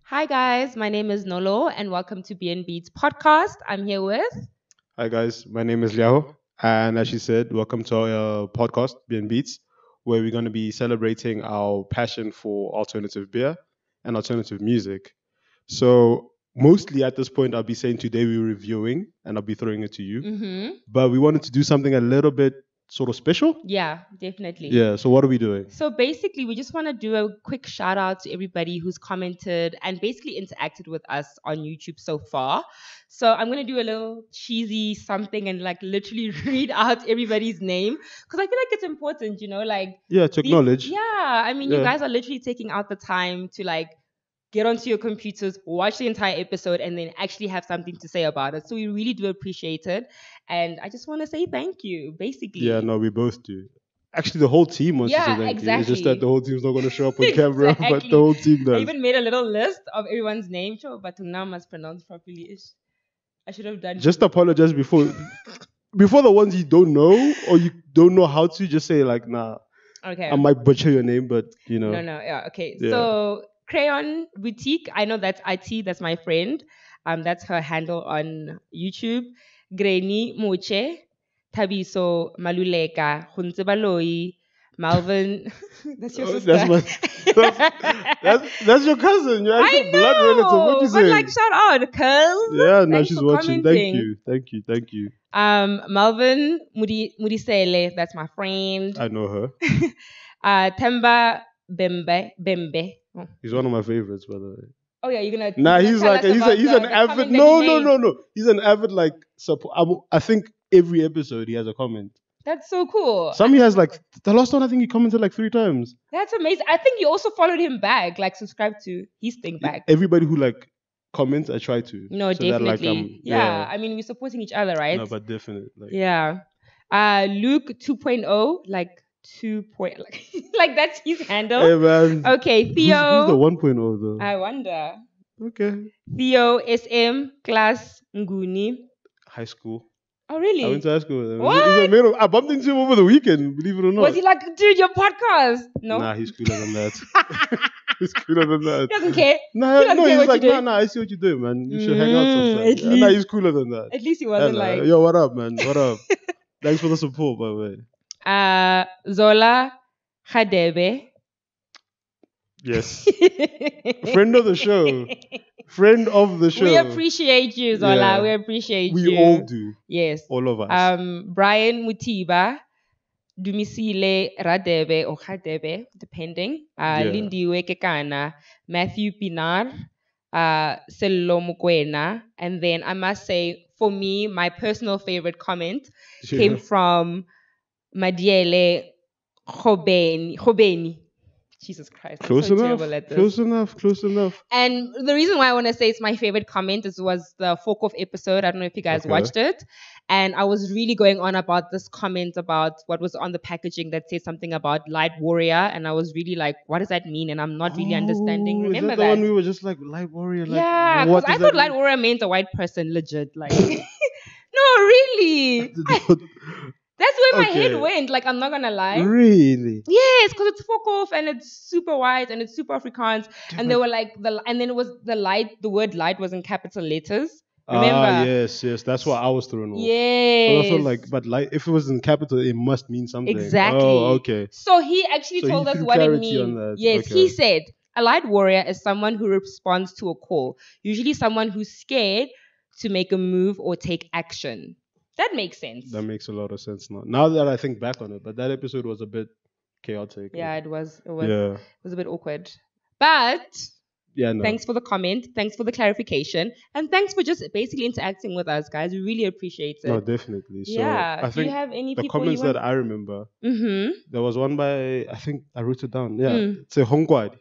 Hi guys, my name is Nolo and welcome to BN Beats podcast. I'm here with Hi guys, my name is Liao, and as she said, welcome to our podcast, Beer Beats, where we're going to be celebrating our passion for alternative beer and alternative music. So mostly at this point, I'll be saying today we're reviewing, and I'll be throwing it to you. But we wanted to do something a little bit sort of special. Yeah, definitely. Yeah. So what are we doing? So basically, we just want to do a quick shout out to everybody who's commented and basically interacted with us on YouTube so far. So I'm going to do a little cheesy something and like literally read out everybody's name because I feel like it's important, Yeah, to acknowledge. Yeah, I mean, you Yeah. guys are literally taking out the time to like get onto your computers, watch the entire episode, and then actually have something to say about it. So we really do appreciate it. And I just want to say thank you, basically. Yeah, no, we both do. Actually, the whole team wants to say thank you. It's just that the whole team's not going to show up on camera, but the whole team I does. even made a little list of everyone's name, sure, but now must pronounce properly. I should have done. Just apologize before the ones you don't know or you don't know how to. Just say like, nah. Okay. I might butcher your name, but you know. No, yeah, okay. Yeah. So Crayon Boutique, I know that's IT, that's my friend. That's her handle on YouTube. Greni Moche, Tabiso Maluleka, Hunzebaloi, Malvin. That's your sister. That's your cousin. You're actually blood relative. What you but say? like shout out, cuz. Yeah, no, Thanks she's for watching. commenting. Thank you. Malvin Mudisele, that's my friend. I know her. Temba Bembe. Oh. He's one of my favorites, by the way. Oh yeah, you're gonna. Nah, he's like he's an avid. No. He's an avid like support. I think every episode he has a comment. That's so cool. Some he has like the last one. I think he commented like 3 times. That's amazing. I think you also followed him back, like subscribe to his thing back. Everybody who like comments, I try to. No, so definitely. That, like, yeah, I mean we're supporting each other, right? No, but definitely. Like, yeah. Luke 2.0, like 2. Like that's his handle. Hey man. Okay, Theo. Who's the 1.0 though? I wonder. Okay. Theo SM class Nguni. High school. Oh really? I went to high school with him. What? I bumped into him over the weekend, believe it or not. Was he like, dude, your podcast? No. Nah, he's cooler than that. He's cooler than that. He doesn't care. Nah, he doesn't care he's what like, nah, I see what you're doing, man. You should hang out sometime. At least. Nah, he's cooler than that. At least he wasn't like. Yo, what up, man? What up? Thanks for the support, by the way. Zola Khadebe. Yes. Friend of the show. Friend of the show. We appreciate you, Zola. Yeah. We appreciate you. We all do. Yes. All of us. Brian Mutiba, Dumisile Radebe or Khadebe, depending. Lindiwe Kekana, Matthew Pinar, Sello Mukwena. And then I must say, for me, my personal favorite comment came from Madiele Khobeni. Jesus Christ. Close enough. And the reason why I want to say it's my favorite comment was the Fork Off episode. I don't know if you guys watched it. And I was really going on about this comment about what was on the packaging that said something about Light Warrior. And I was really like, what does that mean? And I'm not really understanding. Remember is that the one we were just like, Light Warrior? Like, yeah, because I thought Light Warrior meant a white person, legit. Like, no, really. That's where my head went. Like, I'm not gonna lie. Really? Yes, because it's Fork Off and it's super white and it's super Afrikaans. And they were like and then it was the word light was in capital letters. Remember? Yes. That's why I was thrown off. Yes. I thought like, but light, if it was in capital, it must mean something. Exactly. Oh, okay. So he actually told us what it means. Yes, he said a light warrior is someone who responds to a call, usually someone who's scared to make a move or take action. That makes sense. That makes a lot of sense now that I think back on it. But that episode was a bit chaotic. Yeah, it was a bit awkward. But thanks for the comment. Thanks for the clarification. And thanks for just basically interacting with us, guys. We really appreciate it. No, definitely. So I think do you have any the comments that I remember, there was one by, I think I wrote it down. Yeah. It's a Hongkwad.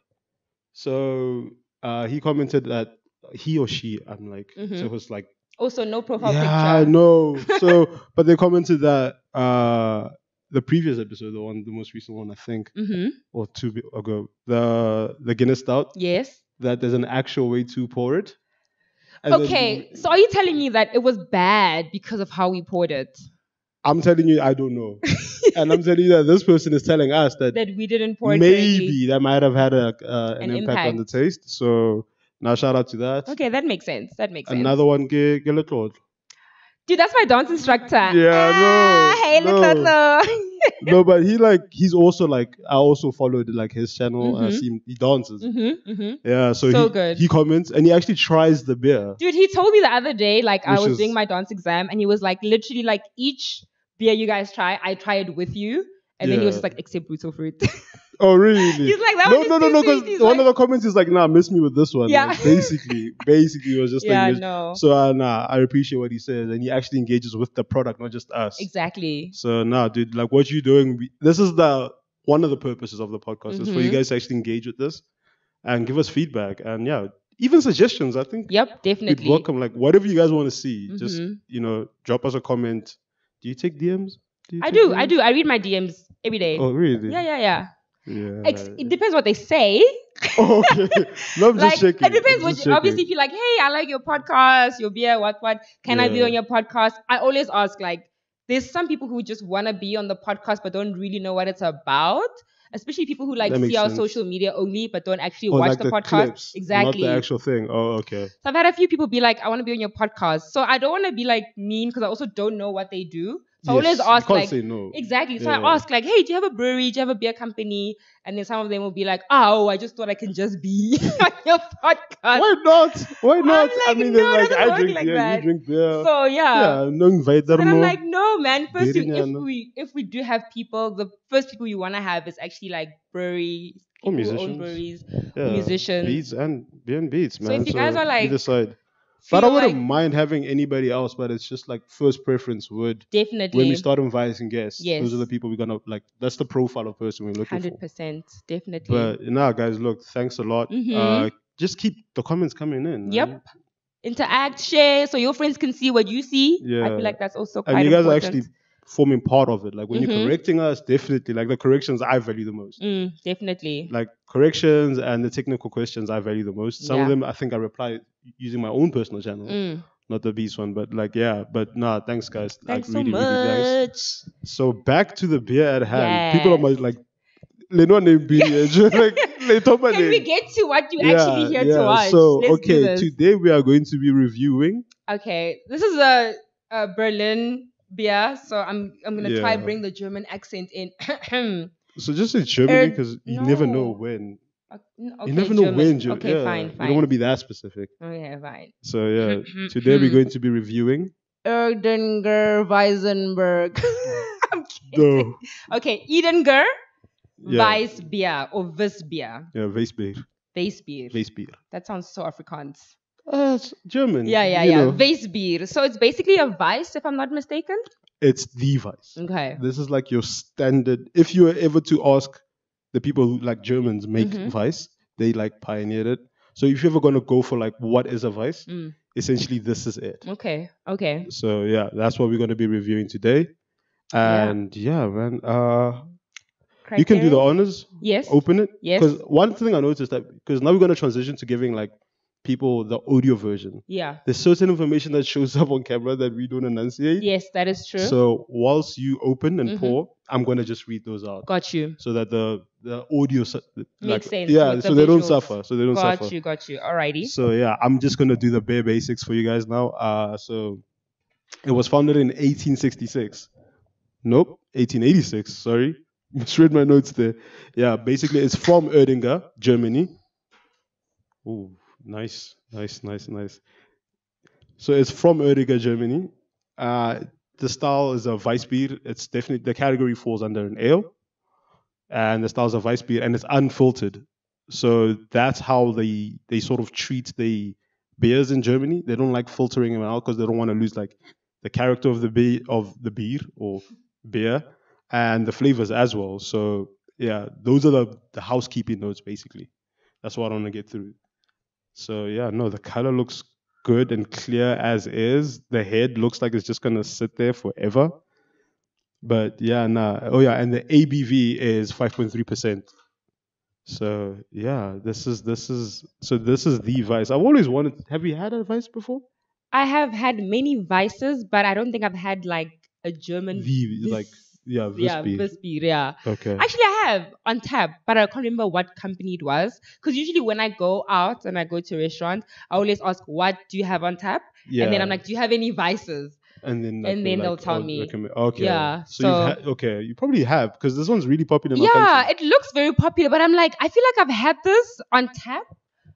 So he commented that he or she, I'm like, so it was like, also, no profile picture. Yeah, I know. So, but they commented that the previous episode, the most recent one, I think, or 2 ago, the Guinness Stout. Yes. That there's an actual way to pour it. Okay, so are you telling me that it was bad because of how we poured it? I'm telling you, I don't know. And I'm telling you that this person is telling us that we didn't pour it maybe correctly. That might have had an impact on the taste. So Now shout out to that. Okay, that makes sense. That makes sense. Another one, get little. Dude, that's my dance instructor. Yeah, Hey, no. No, but he's also like, I also followed like his channel. I see him, he dances. Yeah, so good. He comments and he actually tries the beer. Dude, he told me the other day, like I Which was is- doing my dance exam, and he was like, literally, like each beer you guys try, I try it with you, and then he was Yeah. just like, except brutal fruit. Oh, really? He's like, that no, one is no, too because sweet. He's one like- of the comments is like, nah, miss me with this one. Yeah. Like, basically, it was just Yeah, like, no. So nah, I appreciate what he says, and he actually engages with the product, not just us. Exactly. So nah, dude, like what you doing? This is one of the purposes of the podcast is for you guys to actually engage with this and give us feedback, and yeah, even suggestions. I think Yep, we'd definitely. welcome like whatever you guys want to see. Just drop us a comment. Do you take DMs? I do. I read my DMs every day. Oh really? Yeah. Yeah. It depends what they say. Okay. No, I'm just Like, checking. it depends. I'm just Obviously, checking. if you're like, hey, I like your podcast, your beer, what? Can I be Yeah. on your podcast? I always ask, like, there's some people who just want to be on the podcast but don't really know what it's about. Especially people who like That makes see our sense. social media only but don't actually Or watch like the the podcast. clips, Exactly. not the actual thing. Oh, okay. So I've had a few people be like, I want to be on your podcast. So I don't want to be like mean because I also don't know what they do. So I always ask, you can't like, say no. exactly. So Yeah. I ask, like, hey, do you have a brewery? Do you have a beer company? And then some of them will be like, oh, I just thought I can just be on your podcast. Why not? Why not? like, mean, no, they're it like, doesn't I work drink like beer, that. you drink beer. So yeah. No invite And I'm no. like, no, man. First, Dating, if we do have people, the first people you want to have is actually like breweries, Or people who own musicians. breweries, Yeah. musicians. Beats and beer and beats, So man. if you guys are like, you decide. feel But I wouldn't like- mind having anybody else, but it's just like first preference would. Definitely. When we start inviting guests, Yes. those are the people we're gonna like. That's the profile of person we're looking 100%, for. definitely. But nah, guys, look, thanks a lot. Just keep the comments coming in. Yep. Man. Interact, share, so your friends can see what you see. I Yeah. feel like that's also quite And you guys are important. actually forming part of it. Like when you're correcting us, definitely. Like the corrections I value the most. Definitely. Like corrections and the technical questions I value the most. Some of Yeah. them I think I reply using my own personal channel, not the Beats one. But like, yeah. But nah, thanks guys. Thanks like, so much. really thanks. So back to the beer at hand. People are Yes. like, they don't name beer. Like, they talk about Can we name. get to what you actually here to watch? So Let's do okay, this. today we are going to be reviewing. Okay, this is a Berlin beer, so I'm gonna try Yeah. bring the German accent in. So just in Germany because you never know no. when. Okay, You never know German. when. Germany. Okay, fine. You don't want to be that specific. Okay, fine. So yeah, today we're going to be reviewing. Erdinger Weissenberg. I'm kidding. No. Okay, Erdinger Yeah. Weissbier or Weissbier. Yeah, Weissbier. Weissbier. Weissbier. That sounds so Afrikaans. It's German. Yeah. you know. Weissbier. So it's basically a Weiss, if I'm not mistaken. It's the Weiss. Okay. This is like your standard. If you were ever to ask the people who like Germans make Weiss, they like pioneered it. So if you're ever gonna go for like what is a Weiss, essentially this is it. Okay. So yeah, that's what we're gonna be reviewing today. And yeah, man. You can do the honors. Yes. Open it. Yes. Because one thing I noticed that because now we're gonna transition to giving like people the audio version. Yeah. There's certain information that shows up on camera that we don't enunciate. Yes, that is true. So whilst you open and pour, I'm gonna just read those out. Got you. So that the audio Makes sense. Yeah. with the So they don't visuals. suffer. Got you. Alrighty. So yeah, I'm just gonna do the bare basics for you guys now. So it was founded in 1866. Nope, 1886. Sorry, misread my notes there. Yeah, basically it's from Erdinger, Germany. Ooh, nice. So it's from Erdinger, Germany. The style is a Weissbier. It's definitely the category falls under an ale, and the style is a Weissbier, and it's unfiltered. So that's how they sort of treat the beers in Germany. They don't like filtering them out because they don't want to lose like the character of the beer or beer and the flavors as well. So yeah, those are the housekeeping notes basically. That's what I want to get through. So yeah, no, the color looks good and clear as is. The head looks like it's just gonna sit there forever. But yeah, nah. Oh yeah, and the ABV is 5.3%. So yeah, this is the Weiss. I've always wanted. Have you had a Weiss before? I have had many Weisses, but I don't think I've had like a German. Yeah, Yeah, Weissbier. Weissbier, yeah. Okay. Actually, I have on tap, but I can't remember what company it was. Because usually when I go out and I go to a restaurant, I always ask, what do you have on tap? And then I'm Yeah. like, do you have any vices? And then like And then they'll like, tell oh, me. recommend. Okay. Yeah. So you've So, had okay, you probably have because this one's really popular in our yeah, country. it looks very popular, but I'm like, I feel like I've had this on tap,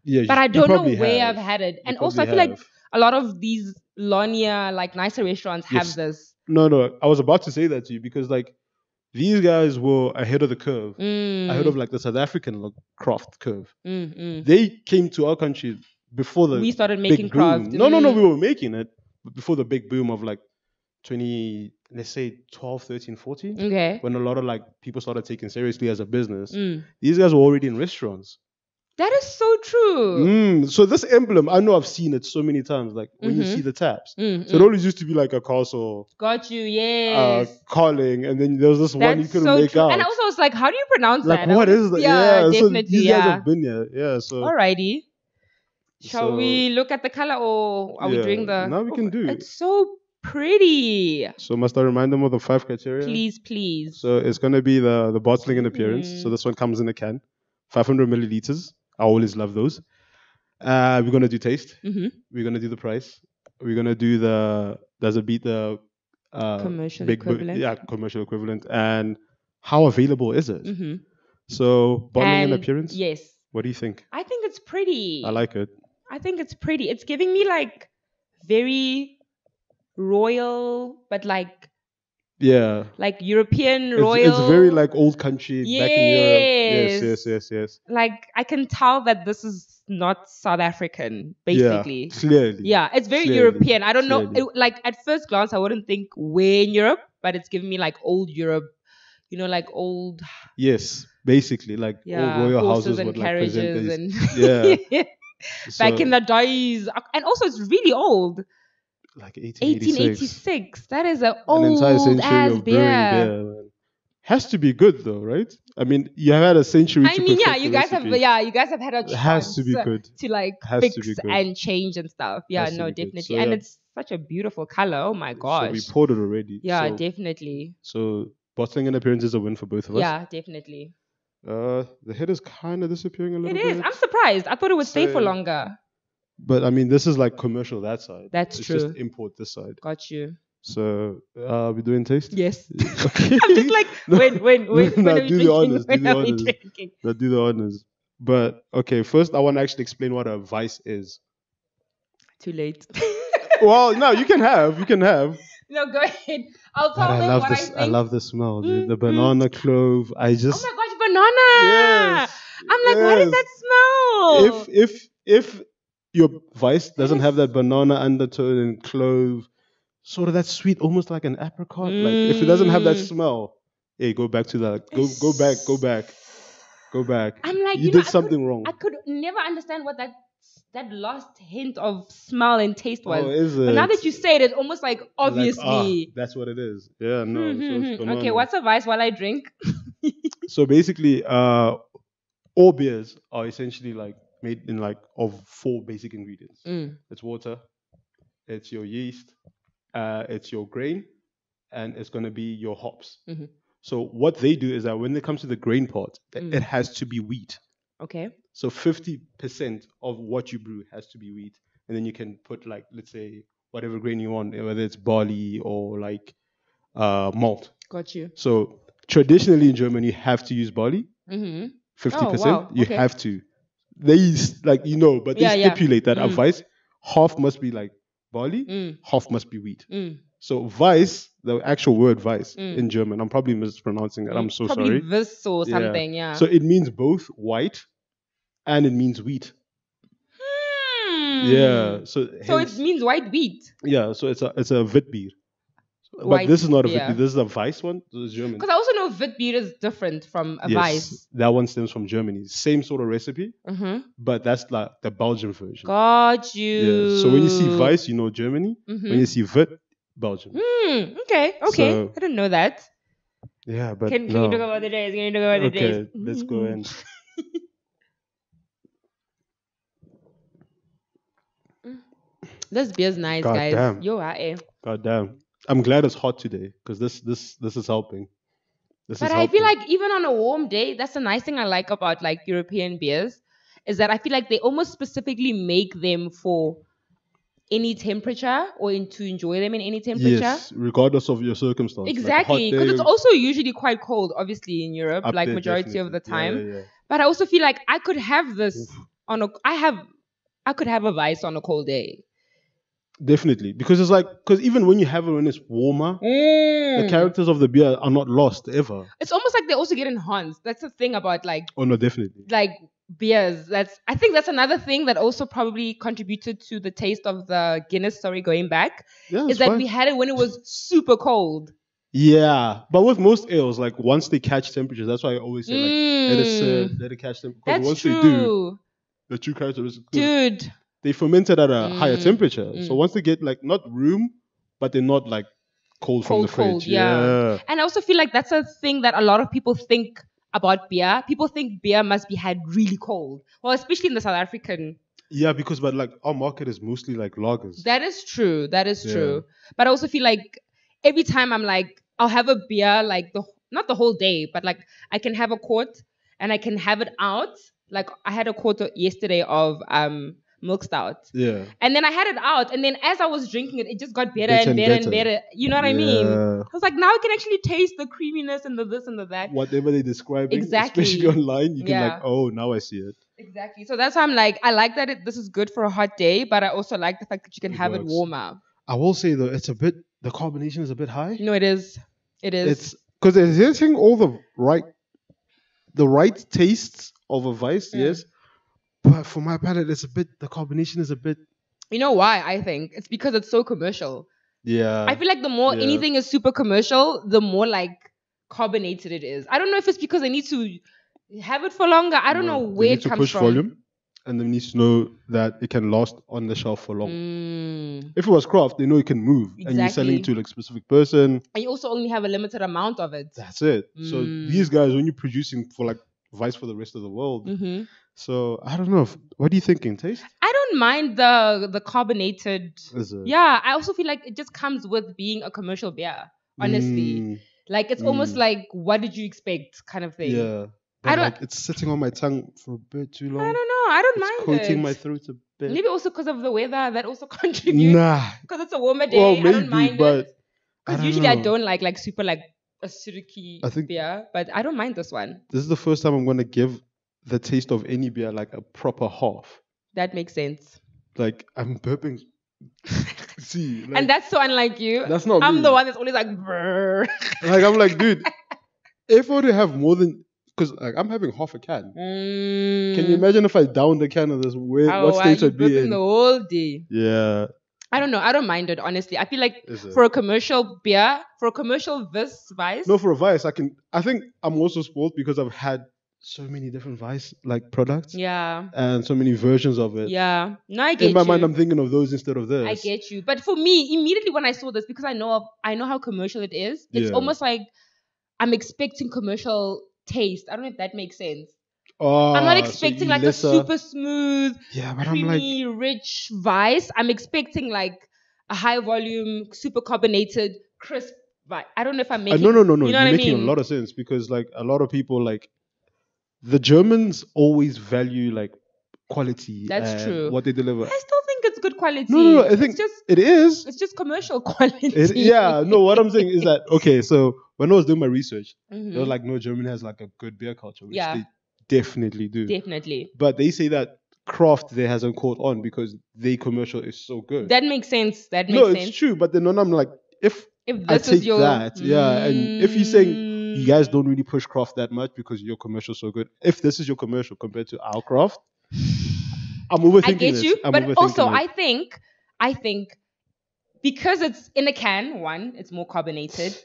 Yeah, but I you don't know probably where have. I've had it. You And also, probably I feel like have. a lot of these Lonia, like nicer restaurants have Yes. this. No. I was about to say that to you because like these guys were ahead of the curve, ahead of like the South African like, craft curve. They came to our country before the We started big making boom. craft. No, we were making it but before the big boom of like 20, let's say 12, 13, 14. Okay. When a lot of like people started taking seriously as a business. Mm. These guys were already in restaurants. That is so true. So this emblem, I know I've seen it so many times. Like when you see the taps, so it always used to be like a castle. Got you, yes. Calling, and then there was this one you That's couldn't so make true. out. And I also was like, how do you pronounce Like that? what is that? Yeah, So definitely. these guys have been here. Yeah. So Alrighty. Shall So- we look at the color or are we Yeah, doing the? now we can do it. It's so pretty. So must I remind them of the 5 criteria? Please. So it's gonna be the bottling and appearance. So this one comes in a can, 500 milliliters. I always love those. We're gonna do taste. We're gonna do the price. We're gonna do does it beat the Commercial equivalent. Commercial equivalent, and how available is it? So bottling and appearance. Yes. What do you think? I think it's pretty. I like it. I think it's pretty. It's giving me like very royal, but like Yeah. like European royal. It's very like old country back in Europe. Yes. Like I can tell that this is not South African, basically. Yeah, clearly. Yeah, it's very Clearly. European. I don't know. Clearly. Like at first glance, I wouldn't think we're in Europe, but it's giving me like old Europe. You know, like old. Yes, basically like Yeah, old royal horses houses and would like present carriages these. and back in the days, and also it's really old. Like 1886. 1886. That is an entire old century ass of brewing beer. beer. Man. Has to be good though, right? I mean, you have had a century I to mean, yeah, perfect you the guys recipe. you guys have had a chance It has to be good. to like Has fix to be good. and change and stuff. Yeah, Has to no, be good. definitely. So, And yeah. it's such a beautiful color. Oh my So gosh. we poured it already. Yeah, so, definitely. So bottling and appearance is a win for both of us. Yeah, definitely. The head is kind of disappearing a It little is. bit. I'm surprised. I thought it would stay for So- longer. But I mean, this is like commercial that side. That's it's true. just import this side. Got you. So we doing taste? Yes. Okay. I'm just like, when No, are we do the drinking? honors, do When the are we honors. drinking? Now do the honors. But okay, first I want to actually explain what a vice is. Too late. Well, no, you can have. No, go ahead. I'll But tell I them love what this. I think. I love the smell, dude. The Mm, banana clove. I Oh just. my gosh, banana! Yes. I'm like, what is yes. that smell? If your vice doesn't have that banana undertone and clove, sort of that sweet, almost like an apricot. Like if it doesn't have that Mm. smell, hey, go back to that. Go back. I'm like, you know, did something wrong. I could never understand what that lost hint of smell and taste was. Oh, is it? But now that you say it, it's almost like obviously. that's what it is. Yeah, no. So it's banana. Okay, what's a vice while I drink? So basically, all beers are essentially like made in like of 4 basic ingredients. It's water, it's your yeast, it's your grain, and it's gonna be your hops. So what they do is that when it comes to the grain part, it has to be wheat. Okay. So 50% of what you brew has to be wheat, and then you can put like, let's say, whatever grain you want, whether it's barley or like malt. Got you. So traditionally in Germany, you have to use barley. 50%. Oh, wow. You Okay. have to. They like but they Yeah, yeah. stipulate that a vice half must be like barley, half must be wheat. So vice, the actual word vice in German, I'm probably mispronouncing that. I'm so Probably sorry. this or something, yeah. So it means both white and it means wheat. Yeah. So it means white wheat. yeah. So it's a Witbier. But White this is not a beer. Witbier. This is a Weiss one. This is German. Because I also know Witbier is different from a Yes, vice. that one stems from Germany. Same sort of recipe, but that's like the Belgian version. Got you. Yeah. So when you see Weiss, you know Germany. When you see Wit, Belgium. Okay. So- I didn't know that. Yeah, but Can no. you talk about the days? Can you talk about the days? Okay, let's go in. This beer's nice, God guys. damn. Yo, eh. God damn. I'm glad it's hot today because this is helping. This But is I feel helpful. like even on a warm day, that's the nice thing I like about like European beers, is that I feel like they almost specifically make them for any temperature or to enjoy them in any temperature. Yes, regardless of your circumstance, like a hot Exactly, because day it's also usually quite cold, obviously in Europe, up like there, majority of definitely. the Yeah, time. yeah, But I also feel like I could have yeah. this Oof. I could have a vice on a cold day. Definitely, because it's like because even when you have it when it's warmer, the Mm. characters of the beer are not lost ever. It's almost like they also get enhanced. That's the thing about Oh no, definitely. like beers. I think that's another thing that also probably contributed to the taste of the Guinness story going back, Yeah, is it's that fine. we had it when it was super cold. Yeah, but with most ales, like once they catch temperature, that's why I always say like let it sit, Mm. let it catch temperature. Because That's once they do, true. the true characteristics, because Dude. they fermented at a higher Mm. temperature. So Mm. once they get like not room, but they're not like cold from the Cold, fridge. yeah. And I also feel like that's a thing that a lot of people think about beer. People think beer must be had really cold. Well, especially in the South African. Yeah, because but like our market is mostly like lagers. That is true. That is Yeah. true. But I also feel like every time I'm like, I'll have a beer like not the whole day, but like I can have a quart and I can have it out. Like I had a quart yesterday of milk stout. Yeah. And then I had it out, and then as I was drinking it, it just got better Better and and better and better. better. You know what I mean? Yeah. I was like, now I can actually taste the creaminess and the this and the that. Whatever they describe, Exactly. especially online, you can Yeah. like, oh, now I see it. Exactly. So that's why I'm like, I like that this is good for a hot day, but I also like the fact that you can It have it works. warmer. I will say though, it's a bit the carbonation is a bit high. No, it is. It is. It's because it's hitting all the right tastes of a vice, yes. But for my palate, it's a bit the carbonation is a bit. You know why? I think it's because it's so commercial. Yeah. I feel like the more yeah. anything is super commercial, the more like carbonated it is. I don't know if it's because they need to have it for longer. I don't know They where need it to comes push from. volume, and they need to know that it can last on the shelf for long. Mm. If it was craft, they know it can move, and you're selling it Exactly. to like a specific person. And you also only have a limited amount of it. That's it. So these guys, when you're producing for like vice for the rest of the world, Mm-hmm. so I don't know. What are you thinking? Taste? I don't mind the carbonated. Is it? Yeah, I also feel like it just comes with being a commercial beer. Honestly, Mm, like it's almost like what did you expect kind of thing. yeah. I But don't. like it's sitting on my tongue for a bit too long. I don't know. I don't It's mind coating it. my throat a bit. Maybe also because of the weather that also contributes. Nah. Because it's a warmer day. Well, I maybe, don't mind but it. Because don't usually I know. don't like super like acidic I think- beer, but I don't mind this one. This is the first time I'm gonna give the taste of any beer like a proper half. That makes sense. Like I'm burping. See, like, And that's so unlike you. that's not I'm me. the one that's always like, brrr. Like I'm like, dude, if I were to have more than, because like I'm having half a can. Can you imagine if I downed the can of this? What stage you I'd be burping in? the whole day? Yeah. I don't know. I don't mind it, honestly. I feel like Is it? for a commercial beer, for a commercial vice. No, for a vice, I think I'm also spoiled because I've had so many different vice like products. Yeah. And so many versions of it. Yeah. No, I get In my you. mind, I'm thinking of those instead of this. I get you. But for me, immediately when I saw this, because I know how commercial it is, it's Yeah. almost like I'm expecting commercial taste. I don't know if that makes sense. Oh, I'm not so expecting you like lesser- a super smooth, Yeah, but I'm like, creamy, rich vice. I'm expecting like a high volume, super carbonated, crisp vice. I don't know if I'm making. no. You know You're what I making mean? a lot of sense because like a lot of people like the Germans always value like quality. That's and true. What they deliver. I still think it's good quality. No. I think it is. It's just commercial quality. Yeah. No. What I'm saying is that okay. So when I was doing my research, Mhm. they were like, no, Germany has like a good beer culture, which Yeah. they definitely do. Definitely. But they say that craft there hasn't caught on because their commercial is so good. That makes sense. That makes No, sense. it's true. But then when I'm like, if If I this take is your that, yeah, and if you're saying you guys don't really push craft that much because your commercial's so good, if this is your commercial compared to our craft, I'm overthinking I get it. you, I'm but overthinking also it. I think because it's in a can, one, it's more carbonated.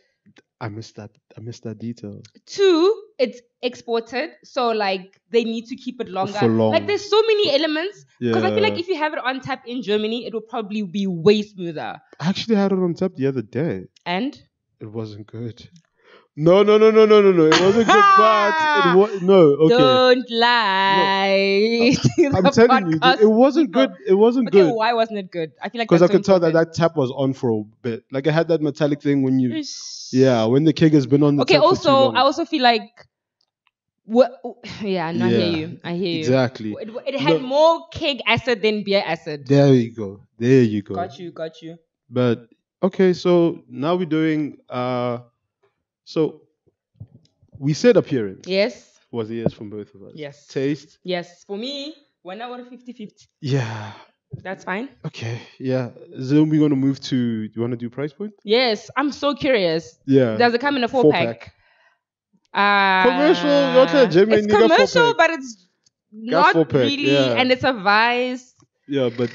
I missed that detail. Two, it's exported, so like they need to keep it longer. For long. Like there's so many elements. Because I feel like Yeah. if you have it on tap in Germany, it will probably be way smoother. I actually had it on tap the other day. And It wasn't good. No. It wasn't good, but it was no. Okay. Don't lie. to I'm the telling you, podcast it wasn't people. good. It wasn't Okay, good. why wasn't it good? I feel like Because I that's so could tell that important. tap was on for a bit. Like it had that metallic thing when you, Ish. yeah, when the keg has been on the Okay. tap for too Also, long. I also feel like. What? Yeah, no, I hear Yeah, you. I hear you. exactly. It had No. more keg acid than beer acid. There you go. There you go. Got you. But okay, so now we're doing. So we said appearance Yes. was a yes from both of us. Yes. Taste. Yes. For me, 1 hour 50-50. Yeah. That's fine. Okay. Yeah. So we're gonna move to. Do you want to do price point? Yes. I'm so curious. Yeah. Does it come in a 4-pack? Commercial, okay, Jimmy, it's nigga, commercial, 4-pack. but it's not 4-pack, really, yeah. and it's a Vice. Yeah, but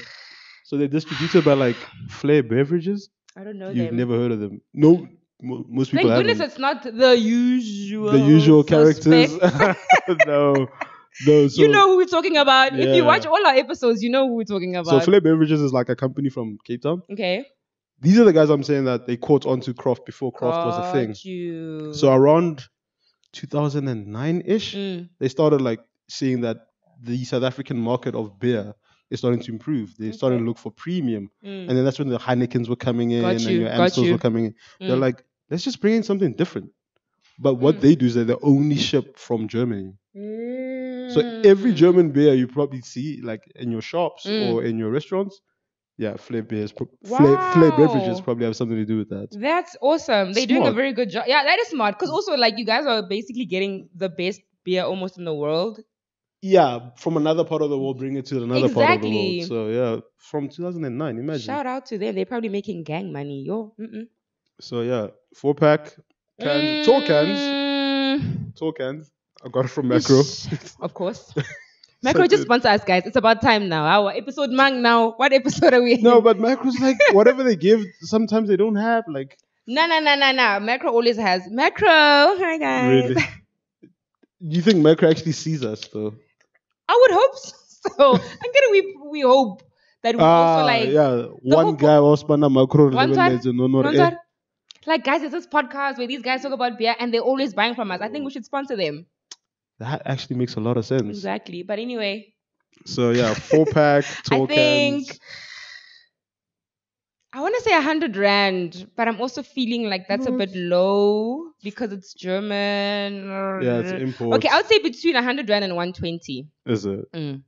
so they're distributed by like Flair Beverages. I don't know You've them. never heard of them? No, most Thank people goodness haven't. it's not the usual. The usual characters. suspects. No. So, You know who we're talking about. If you Yeah. watch all our episodes, you know who we're talking so about. Flair Beverages is like a company from Cape Town. Okay. These are the guys I'm saying that they caught onto craft before craft was a thing. Got you. So around 2009-ish, they started like seeing that the South African market of beer is starting to improve. They started to look for premium. And then that's when the Heinekens were coming in and your Amstels were coming in. They're like, let's just bring in something different. But what they do is that they only ship from Germany. So every German beer you probably see like in your shops or in your restaurants, yeah, Flair beers, Flair beverages probably have something to do with that. That's awesome. They're doing a Smart. very good job. Yeah, that is smart. Because also, like, you guys are basically getting the best beer almost in the world. Yeah, from another part of the world, bring it to another part of the Exactly. world. So yeah, from 2009, imagine. Shout out to them. They're probably making gang money, yo. So yeah, 4-pack cans, tall cans. I got it from Macro. Of course. Macro just sponsor us, guys. It's about time now. Our episode mang now. What episode are we in? No, but Macro's like whatever they give. Sometimes they don't have like. No. Macro always has. Macro. Hi, guys. Really? Do you think Macro actually sees us though? I would hope so. I'm gonna we hope that we also like one guy was spana Macro. Like, guys, there's this podcast where these guys talk about beer and they're always buying from us. I think we should sponsor them. That actually makes a lot of sense. Exactly. But anyway. So yeah, 4-pack, tall cans. I want to say 100 rand, but I'm also feeling like that's a bit low because it's German. Yeah, it's import. Okay, I would say between 100 rand and 120. Is it?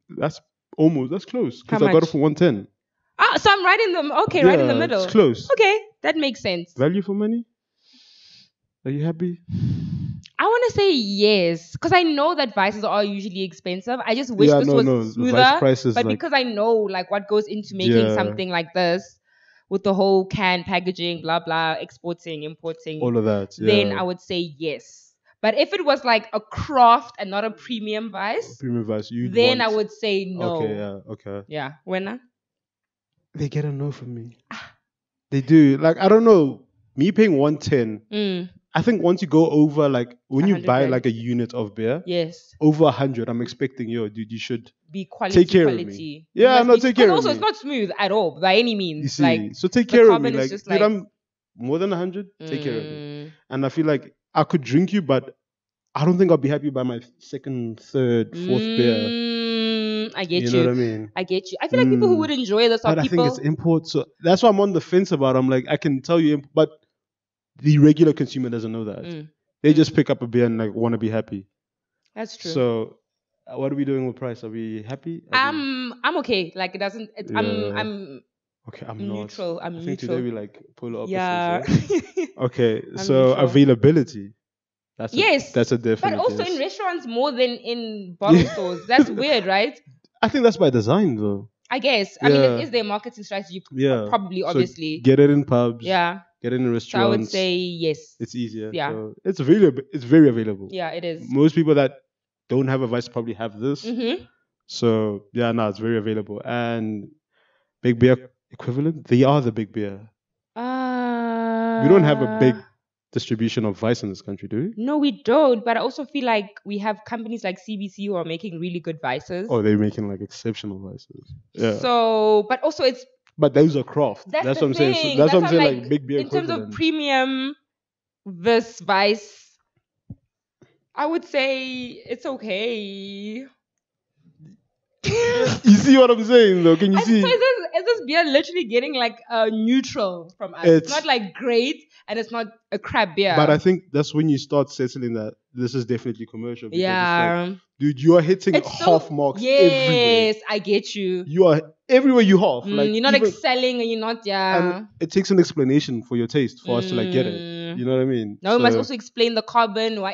That's close. Because How I got it much? for 110. Ah, so I'm right in the right in the middle. It's close. Okay, that makes sense. Value for money? Are you happy? I want to say yes, because I know that Vices are usually expensive. I just wish this was smoother. Vice prices but like, because I know like what goes into making something like this, with the whole can packaging, blah blah, exporting, importing, all of that, then I would say yes. But if it was like a craft and not a premium Vice, then I would say no. Okay. Yeah, winner. They get a no from me. They do. Like, I don't know. Me paying 110. I think once you go over, like, when you buy like a unit of beer, yes, over 100, I'm expecting, dude, you should be quality. Take care of me. Yeah, no, take care of me. Also, it's not smooth at all by any means. You see, like, so take care of me. Like, dude, I'm more than 100. Take care of me. And I feel like I could drink you, but I don't think I'll be happy by my second, third, fourth beer. I get you. You know what I mean? I get you. I feel like people who would enjoy this are but people. I think it's import, so that's why I'm on the fence about it. I'm like, I can tell you, but the regular consumer doesn't know that. They just pick up a beer and like want to be happy. That's true. So, what are we doing with price? Are we happy? I'm okay. Like, it doesn't. I'm okay. I'm neutral. Not. I'm I neutral. think today we like pull up. Yeah. Okay. So availability. That's a definite. But also in restaurants more than in bottle stores. That's weird, right? I think that's by design, though. I guess. I mean, it is their marketing strategy. Probably, obviously. So get it in pubs. Yeah. Get it in restaurants. So I would say yes. It's easier. Yeah. So it's available. It's very available. Yeah, it is. Most people that don't have a Vice probably have this. So yeah, no, it's very available. And big beer equivalent, they are the big beer. We don't have a big distribution of Vice in this country, do we? No, we don't. But I also feel like we have companies like CBC who are making really good Vices. Oh, they're making like exceptional Vices. Yeah. So, but also it's. But those are craft. That's what I'm saying. So that's what I'm saying. Like big beer in terms of premium, this vice, I would say it's okay. You see what I'm saying, though? Can you So see? is this beer literally getting like a neutral from us? It's not like great and it's not a crap beer. But I think that's when you start settling that this is definitely commercial. Because yeah. it's like, dude, you are hitting half marks everywhere. Yes, I get you. You are everywhere you half. Like you're not excelling and you're not, And it takes an explanation for your taste for us to like get it. You know what I mean? No, we must also explain the carbon. Why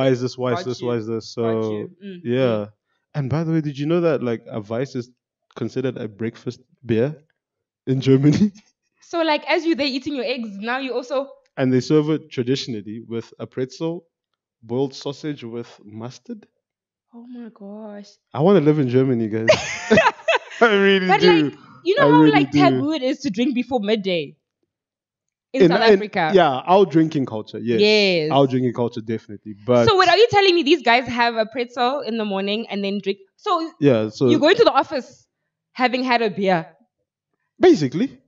is this? Why is this? Why is this? So yeah. And by the way, did you know that like a Weiss is considered a breakfast beer in Germany? So like as you there eating your eggs, now you also... And they serve it traditionally with a pretzel, boiled sausage with mustard. Oh my gosh. I want to live in Germany, guys. I really but do. Like, you know how like taboo it is to drink before midday in South Africa? Yeah, our drinking culture, yes. Our drinking culture, definitely. But so wait, are you telling me these guys have a pretzel in the morning and then drink? So you go into the office having had a beer? Basically.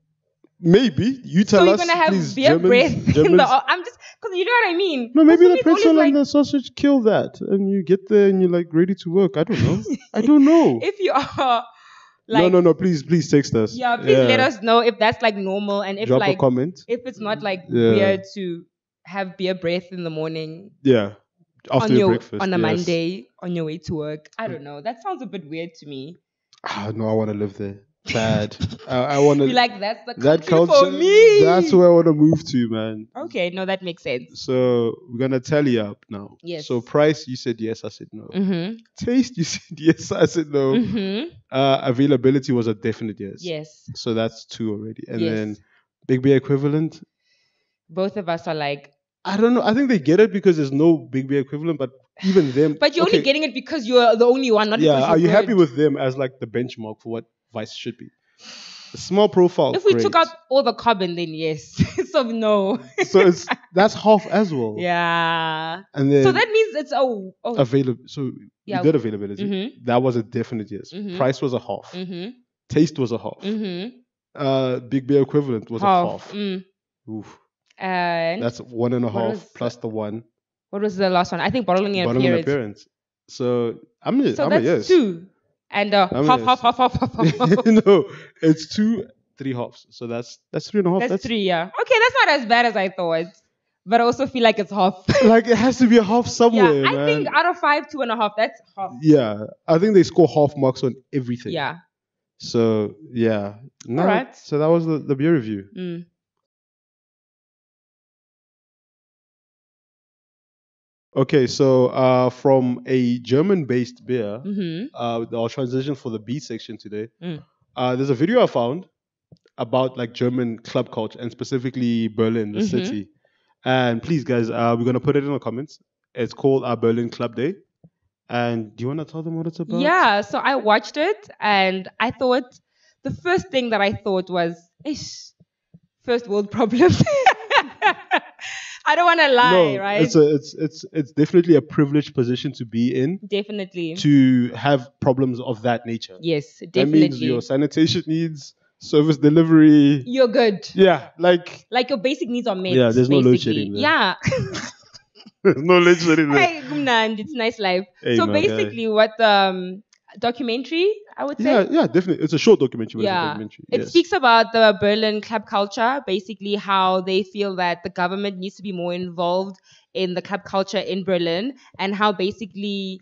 Maybe. You tell us, so you're going to have please, beer Germans, breath in the... I'm just... Because you know what I mean? No, maybe the pretzel and the sausage kill that. And you get there and you're like ready to work. I don't know. I don't know. If you are... Like, no, please text us. Yeah, please let us know if that's like normal and if drop like a comment. If it's not like weird to have beer breath in the morning. Yeah. After your breakfast. On a Monday, on your way to work. I don't know. That sounds a bit weird to me. No, I want to live there. Bad. I want to. Like that's the culture for me. That's where I want to move to, man. Okay, no, that makes sense. So we're gonna tally up now. Yes. So price, you said yes, I said no. Mm-hmm. Taste, you said yes, I said no. Mm-hmm. Availability was a definite yes. Yes. So that's 2 already, and then big beer equivalent. Both of us are like. I don't know. I think they get it because there's no big beer equivalent, but even them. But you're only getting it because you're the only one, not because you're are you good. happy with them as like the benchmark for what Vice should be? A small profile. If we took out all the carbon, then yes. So no. So that's half as well. Yeah. And then so that means it's available. So you did availability. Mm-hmm. That was a definite yes. Mm-hmm. Price was a half. Mm-hmm. Taste was a half. Mm-hmm. Big beer equivalent was a half. Oof. And that's 1.5 plus the 1. What was the last one? I think bottling appearance. So that's a yes. 2. And half. No, it's 2, 3 halves. So that's 3.5. That's 3, yeah. Okay, that's not as bad as I thought. But I also feel like it's half. Like it has to be a half somewhere. Yeah, I think out of 5, 2.5. That's half. Yeah, I think they score half marks on everything. Yeah. So yeah. No, all right. So that was the beer review. Okay, so from a German-based beer, our transition for the B section today. There's a video I found about like German club culture and specifically Berlin, the city. And please, guys, we're gonna put it in the comments. It's called our Berlin Club Day. And do you want to tell them what it's about? Yeah, so I watched it and I thought the first thing that I thought was, first world problems. I don't want to lie, right? It's definitely a privileged position to be in. Definitely. To have problems of that nature. Yes, definitely. That means your sanitation needs, service delivery. You're good. Yeah, like your basic needs are met. Yeah, there's no load shedding there. Yeah. There's no load shedding there. Hey, Gumnand, it's nice life. Hey, so basically, what documentary, I would say. Yeah, definitely. It's a short documentary. Yeah. It speaks about the Berlin club culture, basically how they feel that the government needs to be more involved in the club culture in Berlin and how basically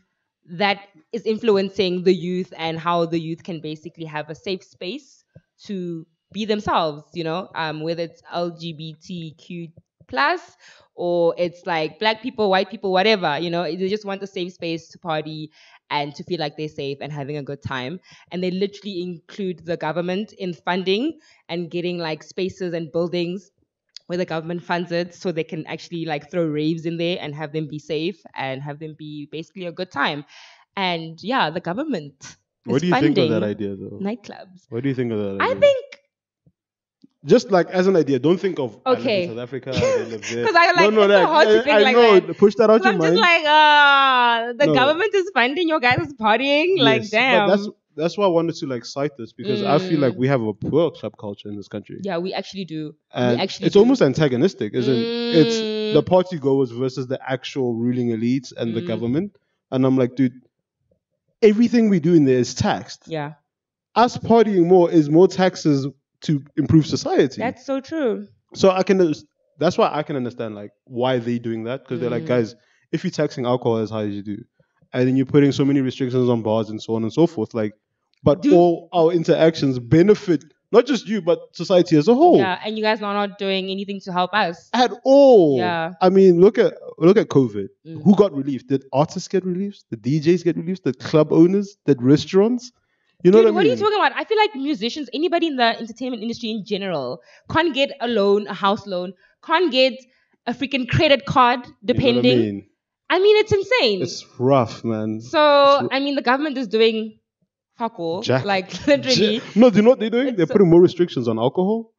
that is influencing the youth and how the youth can basically have a safe space to be themselves, whether it's LGBTQ plus or it's like black people, white people, whatever, they just want a safe space to party and to feel like they're safe and having a good time. And they literally include the government in funding and getting like spaces and buildings where the government funds it so they can actually like throw raves in there and have them be safe and have them be basically a good time. And yeah, the government What do you think of that idea though? Nightclubs. What do you think of that idea? I think just like as an idea, don't think of I live in South Africa, I live there. Because I like it's so hard to think like that. Push that out your I'm mind. just like, the government is funding your guys' partying. Yes, like, damn. But that's why I wanted to like cite this, because I feel like we have a poor club culture in this country. Yeah, we actually do. And we actually it's do. almost antagonistic, isn't it? It's the party goers versus the actual ruling elites and the government. And I'm like, dude, everything we do in there is taxed. Yeah. Us partying more is more taxes to improve society. That's so true. So that's why I can understand like why they're doing that, because they're like, guys, if you're taxing alcohol as high as you do, and then you're putting so many restrictions on bars and so on and so forth, like, but all our interactions benefit not just you but society as a whole. Yeah, and you guys are not doing anything to help us At all. Yeah. I mean, look at COVID. Who got relief? Did artists get relief? Did DJs get relief? Did club owners? Did restaurants? You know Dude, what I mean? What are you talking about? I feel like musicians, anybody in the entertainment industry in general, can't get a loan, a house loan, can't get a freaking credit card, depending. You know what I mean? I mean, it's insane. It's rough, man. So, I mean, the government is doing fuck all. Like, literally. No, do you know what they're doing? They're putting more restrictions on alcohol,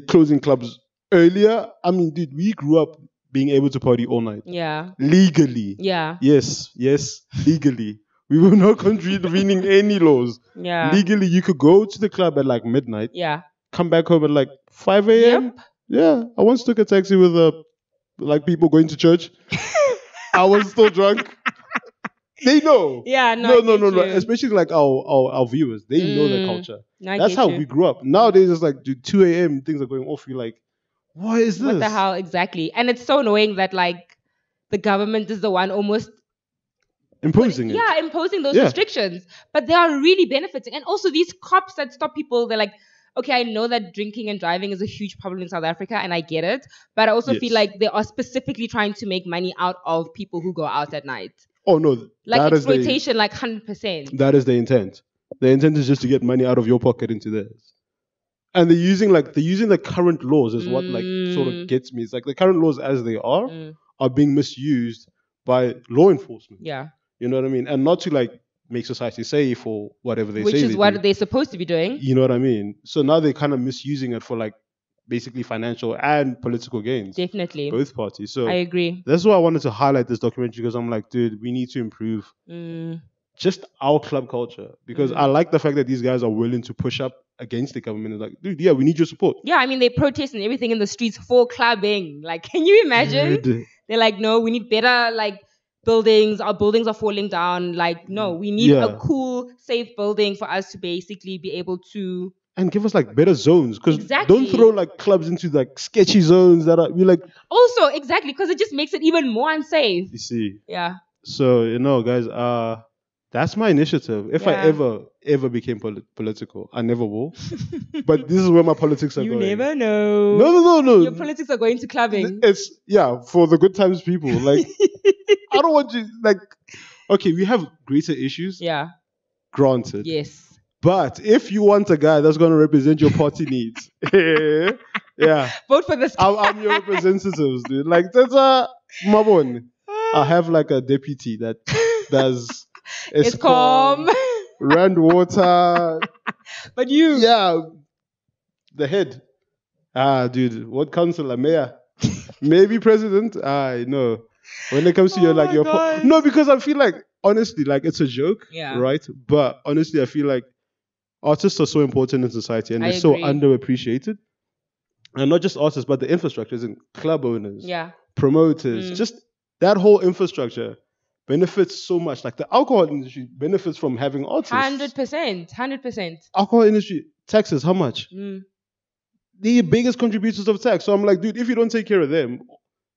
closing clubs earlier. I mean, dude, we grew up being able to party all night. Yeah. Legally. Yeah. Yes, legally. We were not contravening any laws. Yeah. Legally, you could go to the club at like midnight. Yeah. Come back home at like 5 a.m. Yep. Yeah. I once took a taxi with like people going to church. I was still drunk. They know. Yeah, no. Especially like our viewers. They know their culture. That's how we grew up. Nowadays, it's like, dude, 2 a.m. things are going off. You're like, what is this? What the hell? Exactly. And it's so annoying that like the government is the one almost imposing it. Yeah, imposing those restrictions. But they are really benefiting. And also these cops that stop people, they're like, okay, I know that drinking and driving is a huge problem in South Africa, and I get it. But I also feel like they are specifically trying to make money out of people who go out at night. Oh, no. Like exploitation, like 100%. That is the intent. The intent is just to get money out of your pocket into theirs. And they're using the current laws is what like sort of gets me. It's like the current laws as they are being misused by law enforcement. Yeah. You know what I mean? And not to like make society safe or whatever they say. Which is what they're supposed to be doing. You know what I mean? So now they're kind of misusing it for like basically financial and political gains. Definitely. Both parties. So I agree. That's why I wanted to highlight this documentary, because I'm like, dude, we need to improve just our club culture. Because I like the fact that these guys are willing to push up against the government. It's like, dude, yeah, we need your support. Yeah, I mean, they protest and everything in the streets for clubbing. Like, can you imagine? Dude. They're like, no, we need better, like, buildings. Our buildings are falling down. Like, no, we need a cool, safe building for us to basically be able to... And give us like better zones, because don't throw like clubs into like sketchy zones that are like. Also, exactly, because it just makes it even more unsafe. You see. Yeah. So guys, that's my initiative. If I ever became political, I never will. But this is where my politics are going. You never know. No. Your politics are going to clubbing. It's for the good times people. Like I don't want you like. Okay, we have greater issues. Yeah. Granted. Yes. But if you want a guy that's going to represent your party needs, vote for this. I'm your representatives, dude. Like that's my one. I have like a deputy that does Escom, Rand Water. But you, the head. Dude, what councillor, mayor, maybe president? I know. When it comes to no, because I feel like honestly, like it's a joke, right? But honestly, I feel like artists are so important in society and they're so underappreciated. And not just artists, but the infrastructures and club owners, promoters, just that whole infrastructure benefits so much. Like the alcohol industry benefits from having artists. 100%. Alcohol industry, taxes, how much? The biggest contributors of tax. So I'm like, dude, if you don't take care of them,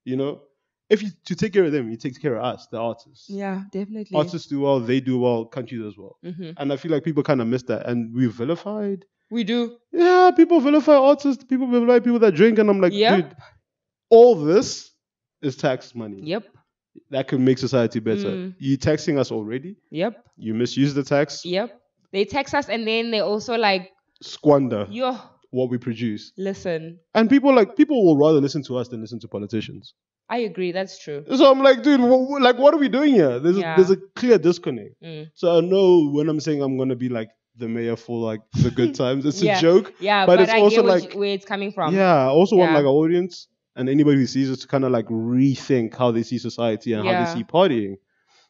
to take care of them, you take care of us, the artists. Yeah, definitely. Artists do well, they do well, countries as well. And I feel like people kind of miss that. And we vilified. We do. Yeah, people vilify artists, people vilify people that drink. And I'm like, dude, all this is tax money. Yep. That could make society better. You taxing us already. Yep. You misuse the tax. Yep. They tax us and then they also like... squander what we produce. Listen. And people will rather listen to us than listen to politicians. I agree, that's true. So I'm like, dude, what are we doing here? There's a clear disconnect. So I know when I'm saying I'm going to be like the mayor for like the good times, it's a joke. Yeah, but it's I also get like where it's coming from. Yeah, I also want like our audience and anybody who sees us to kind of like rethink how they see society and how they see partying.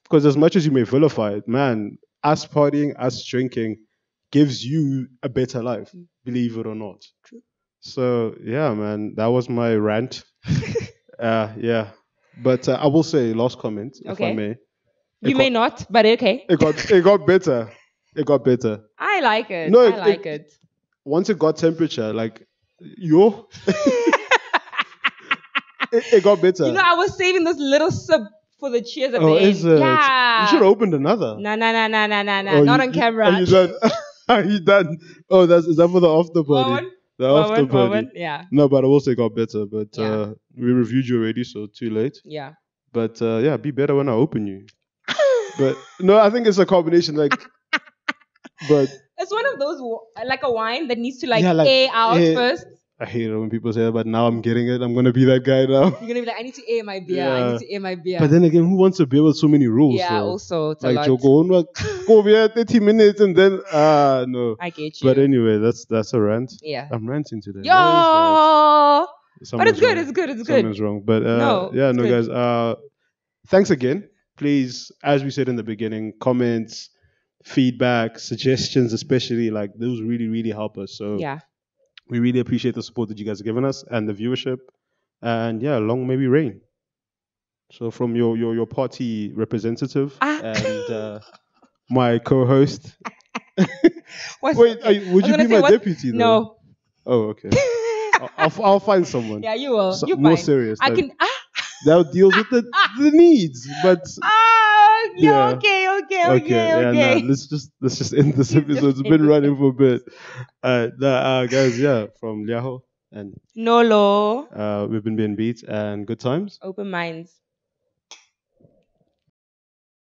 Because as much as you may vilify it, man, us partying, us drinking gives you a better life, believe it or not. True. So yeah, man, that was my rant. Yeah, but I will say last comment, if I Okay. may. You may not, but okay. It got better. It got better. I like it. No, I like it. Once it got temperature, like it got better. You know, I was saving this little sip for the cheers at the end. Is it? Yeah. You should have opened another. No. Oh, Not on camera. Are you done? Are you done? Oh, is that for the after party? The after party. Yeah. No, but I will say it got better. But Yeah. we reviewed you already, so too late. Yeah. But yeah, be better when I open you. But no, I think it's a combination. Like, but it's one of those like a wine that needs to like, yeah, like air out first. I hate it when people say that, but now I'm getting it. I'm gonna be that guy now. You're gonna be like, I need to air my beer. Yeah. I need to air my beer. But then again, who wants a beer with so many rules? Yeah, also it's like a lot. go beer 30 minutes and then no. I get you. But anyway, that's a rant. Yeah. I'm ranting today. Yo. But it's good. Wrong. It's good. It's good. Something's wrong. But good. guys. Thanks again. Please, as we said in the beginning, comments, feedback, suggestions, especially, like those really, really help us. So yeah, we really appreciate the support that you guys are giving us and the viewership. And yeah, long may we reign. So from your party representative and my co-host. Wait, would you be my deputy? Though? No. Oh, okay. I'll find someone. Yeah, you will. You're more fine. serious. I can. That deals with the needs, but. Yeah. Okay. Yeah, let's just end this episode. It's been running for a bit. Guys, yeah, from Liaho and Nolo. we've been being beat and good times. Open minds.